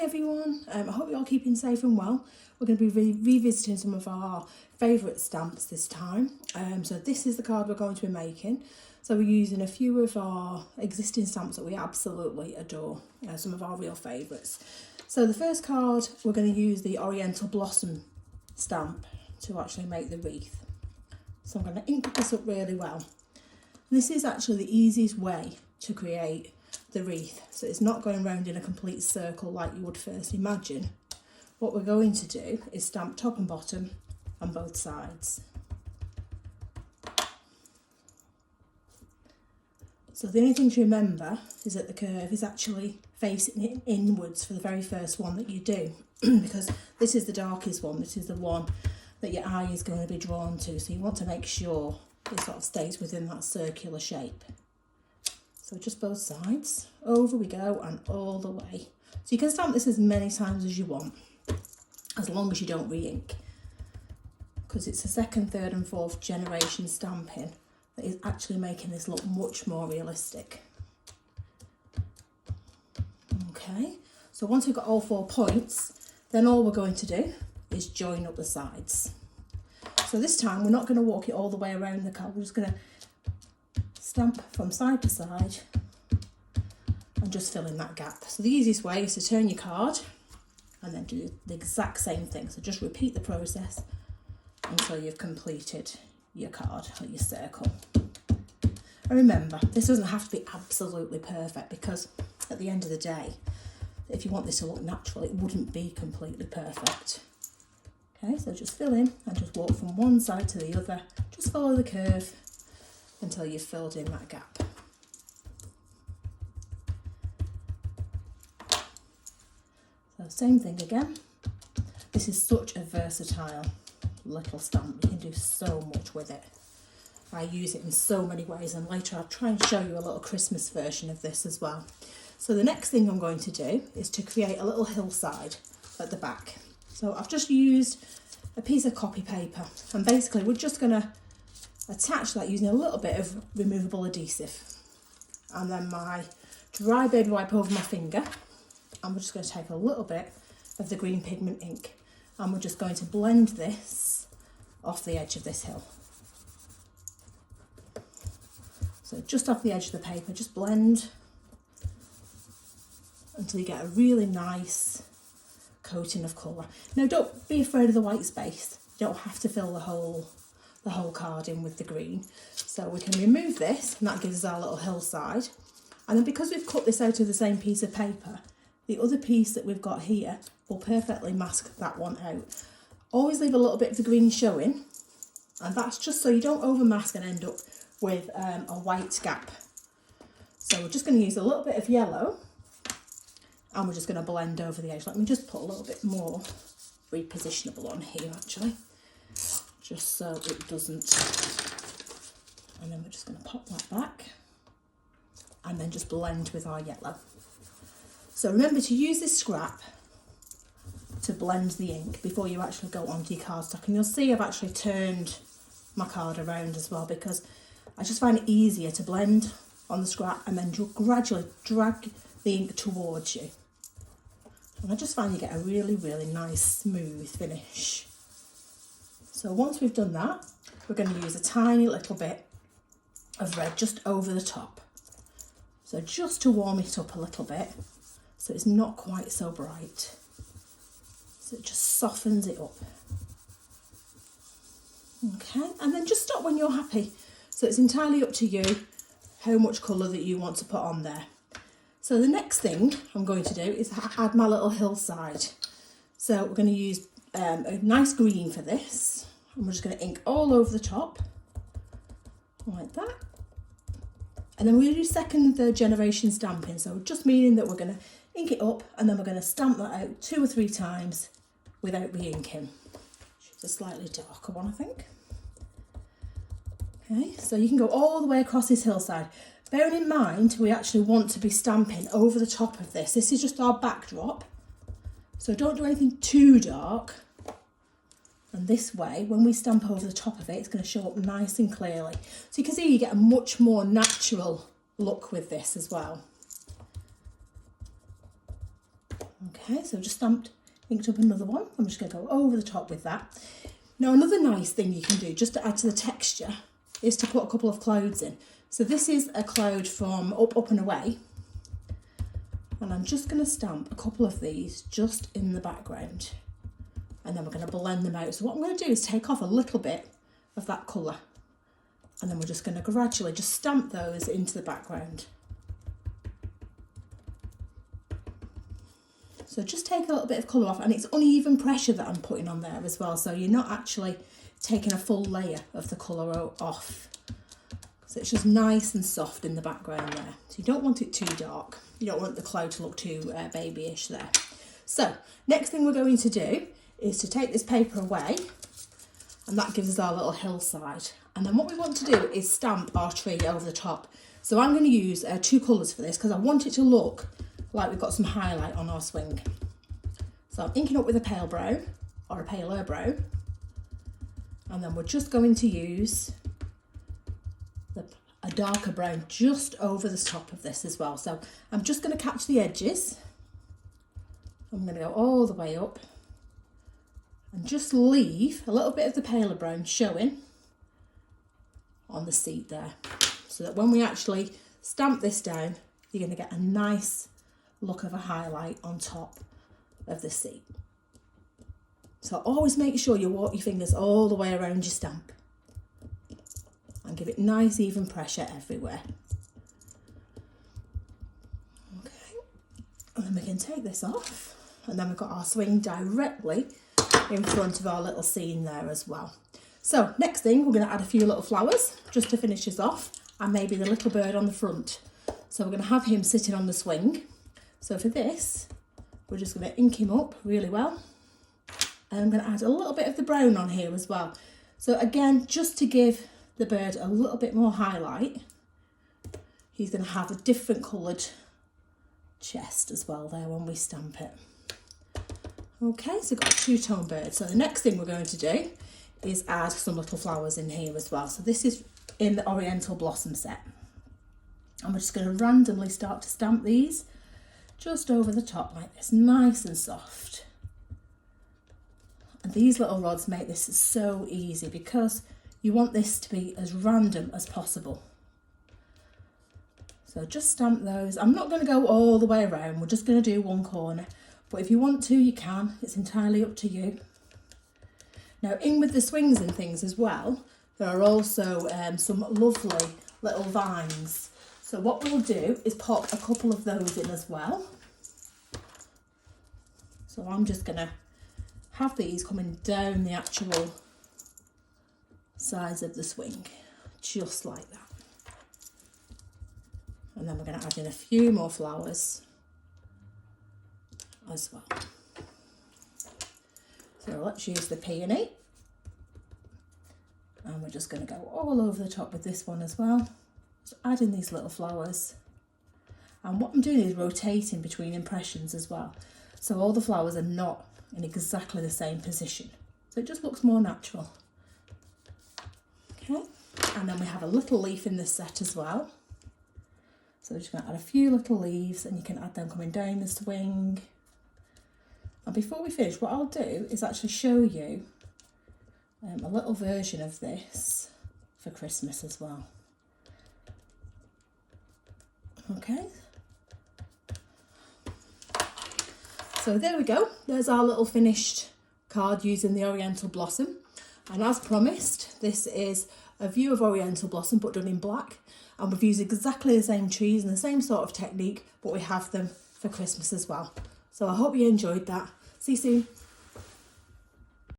everyone, I hope you're all keeping safe and well. We're going to be revisiting some of our favourite stamps this time. So this is the card we're going to be making. So we're using a few of our existing stamps that we absolutely adore, some of our real favourites. So the first card, we're going to use the Oriental Blossom stamp to actually make the wreath. So I'm going to ink this up really well. This is actually the easiest way to create the wreath, so it's not going round in a complete circle like you would first imagine. What we're going to do is stamp top and bottom on both sides. So the only thing to remember is that the curve is actually facing it inwards for the very first one that you do, because this is the darkest one, this is the one that your eye is going to be drawn to, so you want to make sure it sort of stays within that circular shape. So just both sides, over we go and all the way. So you can stamp this as many times as you want, as long as you don't re-ink, because it's the second, third and fourth generation stamping that is actually making this look much more realistic. Okay, so once we've got all 4 points, then all we're going to do is join up the sides. So this time we're not going to walk it all the way around the card, we're just going to stamp from side to side and just fill in that gap. So the easiest way is to turn your card and then do the exact same thing. So just repeat the process until you've completed your card or your circle. And remember, this doesn't have to be absolutely perfect, because at the end of the day, if you want this to look natural, it wouldn't be completely perfect. Okay, so just fill in and just walk from one side to the other. Just follow the curve until you've filled in that gap. So same thing again. This is such a versatile little stamp. You can do so much with it. I use it in so many ways, and later I'll try and show you a little Christmas version of this as well. So the next thing I'm going to do is to create a little hillside at the back. So I've just used a piece of copy paper, and basically we're just going to attach that using a little bit of removable adhesive, and then my dry baby wipe over my finger, and we're just going to take a little bit of the green pigment ink, and we're just going to blend this off the edge of this hill. So just off the edge of the paper, just blend until you get a really nice coating of colour. Now don't be afraid of the white space, you don't have to fill the whole card in with the green. So we can remove this, and that gives us our little hillside. And then because we've cut this out of the same piece of paper, the other piece that we've got here will perfectly mask that one out. Always leave a little bit of the green showing, and that's just so you don't overmask and end up with a white gap. So we're just going to use a little bit of yellow, and we're just going to blend over the edge. Let me just put a little bit more repositionable on here actually, just so it doesn't, and then we're just going to pop that back and then just blend with our yellow. So remember to use this scrap to blend the ink before you actually go onto your cardstock, and you'll see I've actually turned my card around as well, because I just find it easier to blend on the scrap and then gradually drag the ink towards you, and I just find you get a really, really nice smooth finish. So once we've done that, we're going to use a tiny little bit of red just over the top. So just to warm it up a little bit, so it's not quite so bright. So it just softens it up. Okay, and then just stop when you're happy. So it's entirely up to you how much colour that you want to put on there. So the next thing I'm going to do is add my little hillside. So we're going to use a nice green for this, and we're just going to ink all over the top like that. And then we're going to do second and third generation stamping, so just meaning that we're going to ink it up and then we're going to stamp that out 2 or 3 times without re-inking. Choose a slightly darker one, I think. Okay, so you can go all the way across this hillside. Bearing in mind, we actually want to be stamping over the top of this. This is just our backdrop, so don't do anything too dark. And this way, when we stamp over the top of it, it's going to show up nice and clearly. So you can see you get a much more natural look with this as well. Okay, Okay, so I've just inked up another one. I'm just going to go over the top with that. Now another nice thing you can do just to add to the texture is to put a couple of clouds in. So this is a cloud from Up and Away, and I'm just going to stamp a couple of these just in the background, and then we're going to blend them out. So what I'm going to do is take off a little bit of that colour, and then we're just going to gradually just stamp those into the background. So just take a little bit of colour off, and it's uneven pressure that I'm putting on there as well, so you're not actually taking a full layer of the colour off. So it's just nice and soft in the background there. So you don't want it too dark. You don't want the cloud to look too babyish there. So next thing we're going to do is to take this paper away, and that gives us our little hillside. And then what we want to do is stamp our tree over the top. So I'm going to use two colours for this because I want it to look like we've got some highlight on our swing. So I'm inking up with a pale brown or a paler brown, and then we're just going to use a darker brown just over the top of this as well. So I'm just going to catch the edges. I'm going to go all the way up and just leave a little bit of the paler brown showing on the seat there, so that when we actually stamp this down, you're going to get a nice look of a highlight on top of the seat. So always make sure you walk your fingers all the way around your stamp and give it nice even pressure everywhere. Okay, and then we can take this off, and then we've got our swing directly in front of our little scene there as well. So next thing, we're going to add a few little flowers just to finish us off, and maybe the little bird on the front. So we're going to have him sitting on the swing. So for this, we're just going to ink him up really well, and I'm going to add a little bit of the brown on here as well. So again, just to give the bird a little bit more highlight, he's going to have a different coloured chest as well there when we stamp it. Okay, so we've got a two-tone bird. So the next thing we're going to do is add some little flowers in here as well. So this is in the Oriental Blossom set. And we're just going to randomly start to stamp these just over the top like this, nice and soft. And these little rods make this so easy because you want this to be as random as possible. So just stamp those. I'm not going to go all the way around, we're just going to do one corner. But if you want to, you can. It's entirely up to you. Now, in with the swings and things as well, there are also some lovely little vines. So what we'll do is pop a couple of those in as well. So I'm just going to have these coming down the actual sides of the swing, just like that. And then we're going to add in a few more flowers as well. So let's use the peony, and we're just going to go all over the top with this one as well, just adding these little flowers. And what I'm doing is rotating between impressions as well, so all the flowers are not in exactly the same position, so it just looks more natural. Okay, and then we have a little leaf in this set as well, so we're just going to add a few little leaves, and you can add them coming down the swing. And before we finish, what I'll do is actually show you a little version of this for Christmas as well. Okay. So there we go. There's our little finished card using the Oriental Blossom. And as promised, this is a view of Oriental Blossom but done in black. And we've used exactly the same trees and the same sort of technique, but we have them for Christmas as well. So I hope you enjoyed that. See you soon.